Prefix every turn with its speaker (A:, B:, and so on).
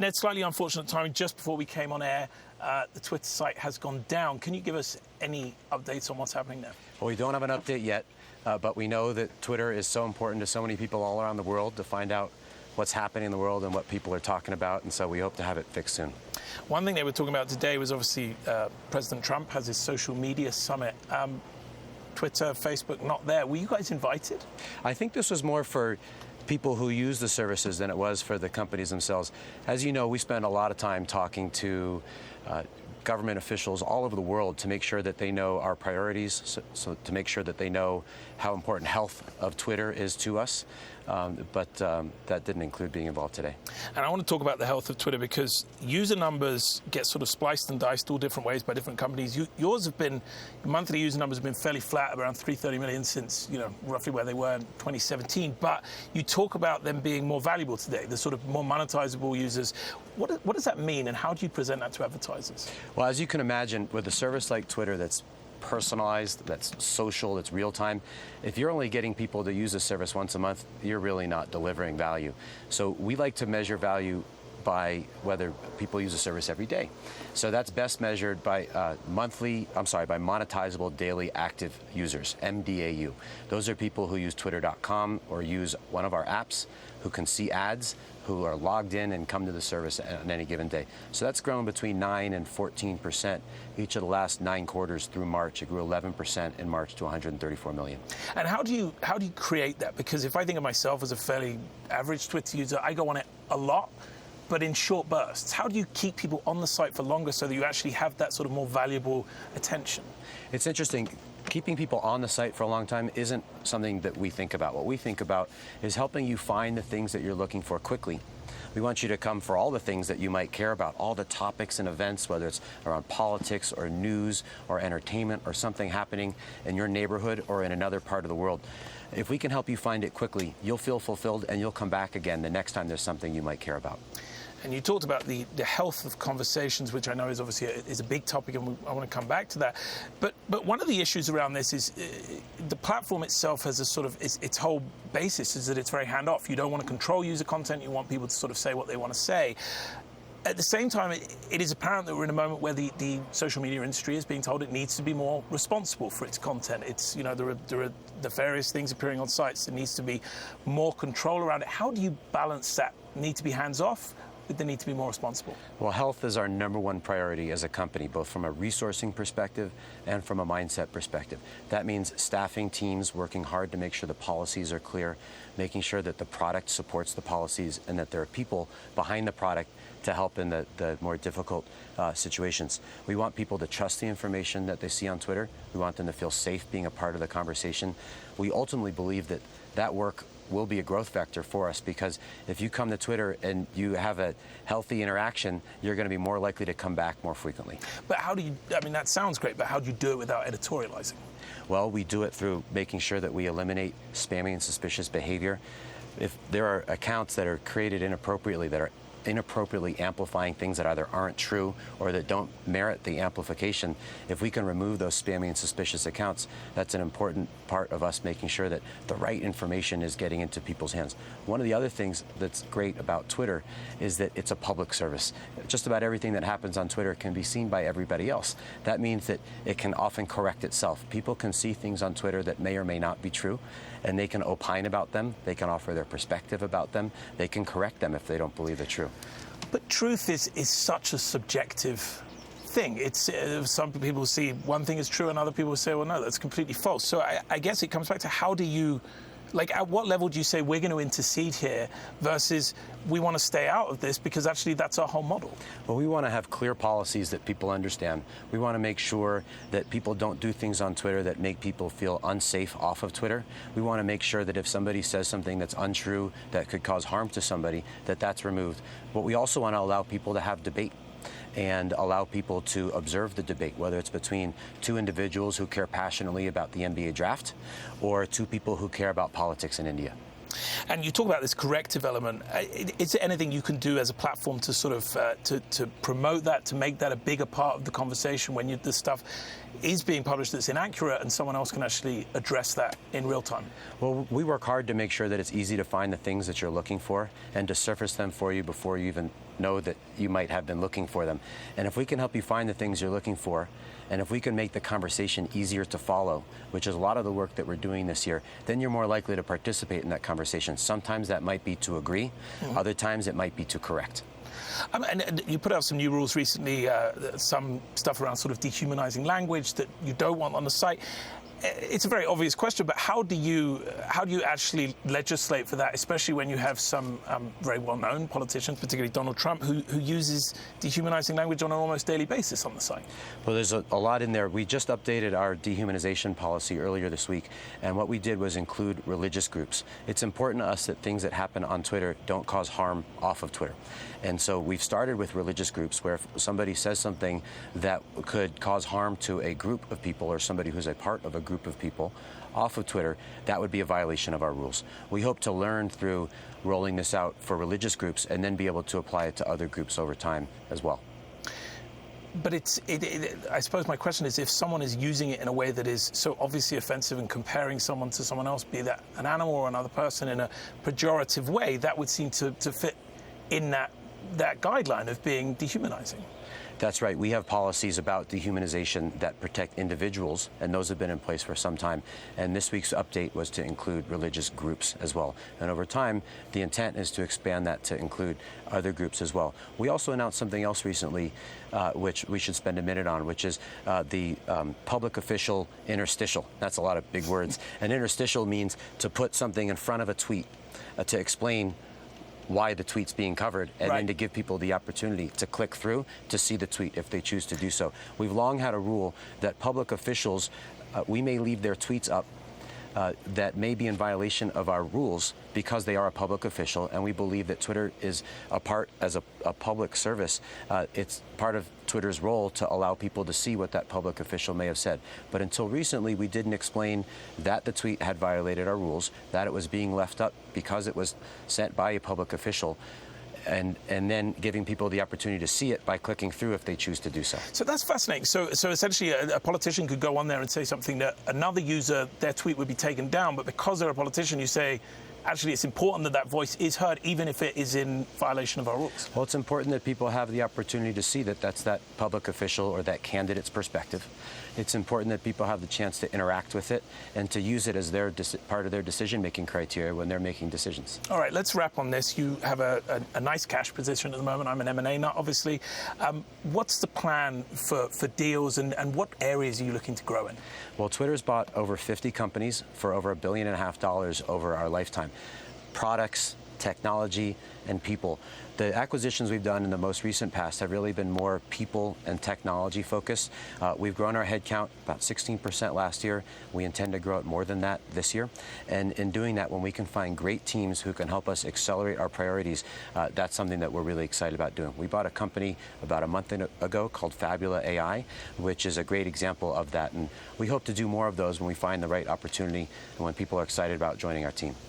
A: Ned, slightly unfortunate timing. Just before we came on air, the Twitter site has gone down. Can you give us any updates on what's happening there?
B: Well, we don't have an update yet, but we know that Twitter is so important to so many people all around the world to find out what's happening in the world and what people are talking about, and so we hope to have it fixed soon.
A: One thing they were talking about today was obviously President Trump has his social media summit. Twitter, Facebook, not there. Were you guys invited?
B: I think this was more for people who use the services than it was for the companies themselves. As you know, we spend a lot of time talking to government officials all over the world to make sure that they know our priorities, so to make sure that they know how important health of Twitter is to us. But that didn't include being involved today.
A: And I want to talk about the health of Twitter because user numbers get sort of spliced and diced all different ways by different companies. Yours have been, monthly user numbers have been fairly flat, around 330 million since, roughly where they were in 2017. But you talk about them being more valuable today, the sort of more monetizable users. What does that mean, and how do you present that to advertisers?
B: Well, as you can imagine, with a service like Twitter that's personalized, that's social, that's real-time, if you're only getting people to use a service once a month, you're really not delivering value. So we like to measure value by whether people use a service every day. So that's best measured by by monetizable daily active users, MDAU. Those are people who use twitter.com or use one of our apps, who can see ads, who are logged in and come to the service on any given day. So that's grown between 9 and 14% each of the last 9 quarters through March. It grew 11% in March to 134 million.
A: And how do you create that? Because if I think of myself as a fairly average Twitter user, I go on it a lot, but in short bursts. How do you keep people on the site for longer so that you actually have that sort of more valuable attention?
B: It's interesting. Keeping people on the site for a long time isn't something that we think about. What we think about is helping you find the things that you're looking for quickly. We want you to come for all the things that you might care about, all the topics and events, whether it's around politics or news or entertainment or something happening in your neighborhood or in another part of the world. If we can help you find it quickly, you'll feel fulfilled and you'll come back again the next time there's something you might care about.
A: And you talked about the health of conversations, which I know is obviously a big topic, and I want to come back to that. But one of the issues around this is the platform itself has a sort of, its whole basis is that it's very hand-off. You don't want to control user content. You want people to sort of say what they want to say. At the same time, it is apparent that we're in a moment where the social media industry is being told it needs to be more responsible for its content. It's, there are nefarious things appearing on sites. There needs to be more control around it. How do you balance that need to be hands-off with the need to be more responsible?
B: Well, health is our #1 priority as a company, both from a resourcing perspective and from a mindset perspective. That means staffing teams working hard to make sure the policies are clear, making sure that the product supports the policies, and that there are people behind the product to help in the more difficult situations. We want people to trust the information that they see on Twitter. We want them to feel safe being a part of the conversation. We ultimately believe that that work will be a growth vector for us, because if you come to Twitter and you have a healthy interaction, you're going to be more likely to come back more frequently.
A: But how do you, that sounds great, but how do you do it without editorializing?
B: Well, we do it through making sure that we eliminate spammy and suspicious behavior. If there are accounts that are created inappropriately, that are inappropriately amplifying things that either aren't true or that don't merit the amplification, if we can remove those spammy and suspicious accounts, that's an important part of us making sure that the right information is getting into people's hands. One of the other things that's great about Twitter is that it's a public service. Just about everything that happens on Twitter can be seen by everybody else. That means that it can often correct itself. People can see things on Twitter that may or may not be true, and they can opine about them, they can offer their perspective about them, they can correct them if they don't believe they're true.
A: But truth is such a subjective thing. It's some people see one thing as true and other people say, well, no, that's completely false. So I guess it comes back to how do you, at what level do you say we're going to intercede here versus we want to stay out of this because actually that's our whole model?
B: Well, we want to have clear policies that people understand. We want to make sure that people don't do things on Twitter that make people feel unsafe off of Twitter. We want to make sure that if somebody says something that's untrue, that could cause harm to somebody, that's removed. But we also want to allow people to have debate and allow people to observe the debate, whether it's between 2 individuals who care passionately about the NBA draft or 2 people who care about politics in India.
A: And you talk about this corrective element. Is there anything you can do as a platform to sort of to promote that, to make that a bigger part of the conversation when this stuff is being published that's inaccurate and someone else can actually address that in real time?
B: Well, we work hard to make sure that it's easy to find the things that you're looking for and to surface them for you before you even know that you might have been looking for them. And if we can help you find the things you're looking for, and if we can make the conversation easier to follow, which is a lot of the work that we're doing this year, then you're more likely to participate in that conversation. Sometimes that might be to agree, other times it might be to correct.
A: And you put out some new rules recently, some stuff around sort of dehumanizing language that you don't want on the site. It's a very obvious question, but how do you actually legislate for that, especially when you have some very well-known politicians, particularly Donald Trump, who uses dehumanizing language on an almost daily basis on the site?
B: Well, there's a lot in there. We just updated our dehumanization policy earlier this week, and what we did was include religious groups. It's important to us that things that happen on Twitter don't cause harm off of Twitter. And so we've started with religious groups where if somebody says something that could cause harm to a group of people or somebody who's a part of a group of people off of Twitter, that would be a violation of our rules. We hope to learn through rolling this out for religious groups and then be able to apply it to other groups over time as well.
A: But I suppose my question is, if someone is using it in a way that is so obviously offensive and comparing someone to someone else, be that an animal or another person, in a pejorative way, that would seem to fit in that guideline of being dehumanizing.
B: That's right. We have policies about dehumanization that protect individuals, and those have been in place for some time. And this week's update was to include religious groups as well. And over time, the intent is to expand that to include other groups as well. We also announced something else recently, which we should spend a minute on, which is the public official interstitial. That's a lot of big words. An interstitial means to put something in front of a tweet to explain why the tweet's being covered, and then to give people the opportunity to click through to see the tweet if they choose to do so. We've long had a rule that public officials, we may leave their tweets up that may be in violation of our rules because they are a public official, and we believe that Twitter is as a public service. It's part of Twitter's role to allow people to see what that public official may have said. But until recently, we didn't explain that the tweet had violated our rules, that it was being left up because it was sent by a public official, and then giving people the opportunity to see it by clicking through if they choose to do so.
A: So that's fascinating. So essentially a politician could go on there and say something that another user, their tweet would be taken down, but because they're a politician, you say, actually, it's important that that voice is heard, even if it is in violation of our rules.
B: Well, it's important that people have the opportunity to see that that's that public official or that candidate's perspective. It's important that people have the chance to interact with it and to use it as their part of their decision-making criteria when they're making decisions.
A: All right, let's wrap on this. You have a nice cash position at the moment. I'm an M&A nut, obviously. What's the plan for deals, and what areas are you looking to grow in?
B: Well, Twitter's bought over 50 companies for over $1.5 billion over our lifetime. Products, technology, and people. The acquisitions we've done in the most recent past have really been more people and technology focused. We've grown our headcount about 16% last year. We intend to grow it more than that this year. And in doing that, when we can find great teams who can help us accelerate our priorities, that's something that we're really excited about doing. We bought a company about a month ago called Fabula AI, which is a great example of that. And we hope to do more of those when we find the right opportunity and when people are excited about joining our team.